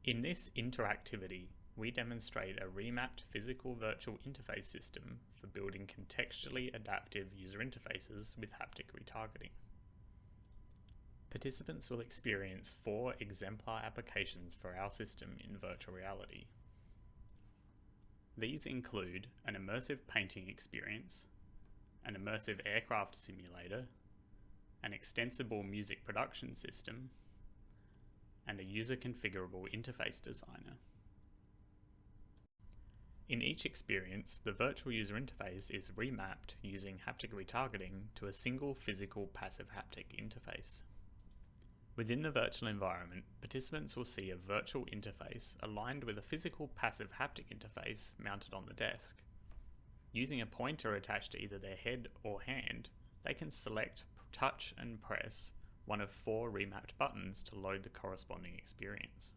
In this interactivity, we demonstrate a remapped physical virtual interface system for building contextually adaptive user interfaces with haptic retargeting. Participants will experience 4 exemplar applications for our system in virtual reality. These include an immersive painting experience, an immersive aircraft simulator, an extensible music production system, and a user-configurable interface designer. In each experience, the virtual user interface is remapped using haptic retargeting to a single physical passive haptic interface. Within the virtual environment, participants will see a virtual interface aligned with a physical passive haptic interface mounted on the desk. Using a pointer attached to either their head or hand, they can select, touch and press one of 4 remapped buttons to load the corresponding experience.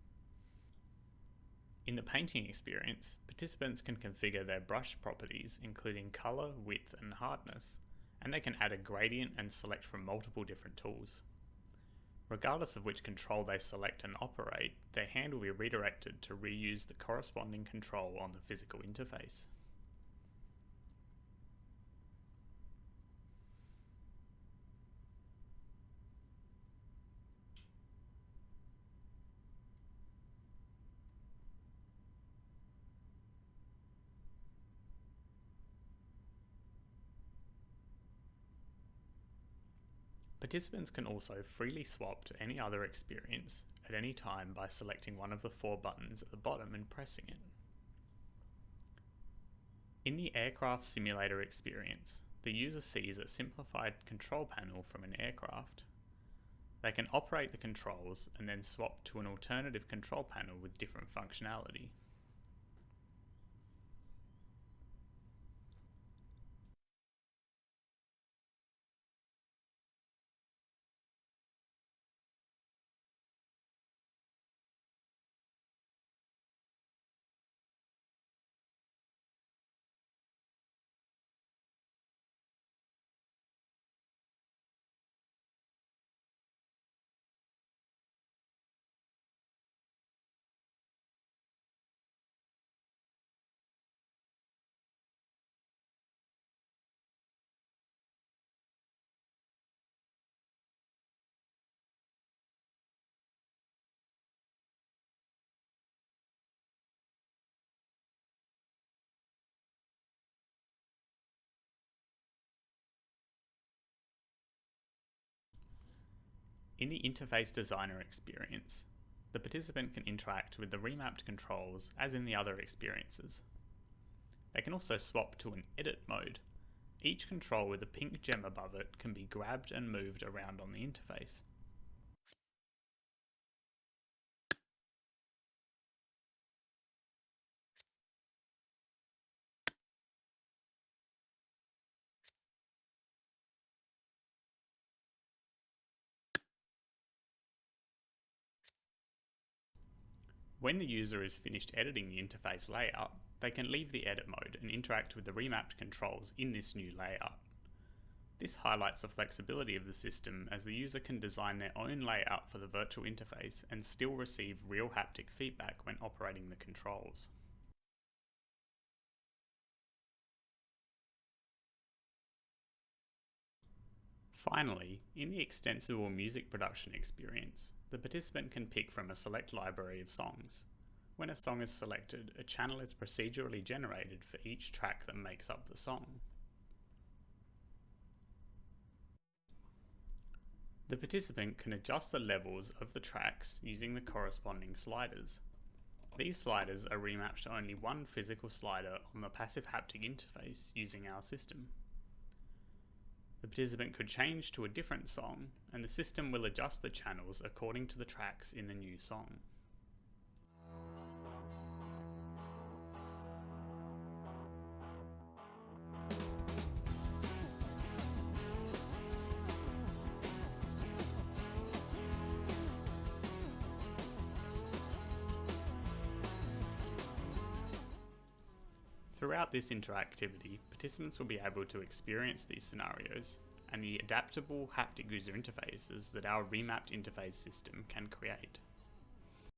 In the painting experience, participants can configure their brush properties including color, width and hardness, and they can add a gradient and select from multiple different tools. Regardless of which control they select and operate, their hand will be redirected to reuse the corresponding control on the physical interface. Participants can also freely swap to any other experience at any time by selecting one of the 4 buttons at the bottom and pressing it. In the aircraft simulator experience, the user sees a simplified control panel from an aircraft. They can operate the controls and then swap to an alternative control panel with different functionality. In the interface designer experience, the participant can interact with the remapped controls as in the other experiences. They can also swap to an edit mode. Each control with a pink gem above it can be grabbed and moved around on the interface. When the user is finished editing the interface layout, they can leave the edit mode and interact with the remapped controls in this new layout. This highlights the flexibility of the system as the user can design their own layout for the virtual interface and still receive real haptic feedback when operating the controls. Finally, in the extensible music production experience, the participant can pick from a select library of songs. When a song is selected, a channel is procedurally generated for each track that makes up the song. The participant can adjust the levels of the tracks using the corresponding sliders. These sliders are remapped to only one physical slider on the passive haptic interface using our system. The participant could change to a different song, and the system will adjust the channels according to the tracks in the new song. Throughout this interactivity, participants will be able to experience these scenarios and the adaptable haptic user interfaces that our remapped interface system can create.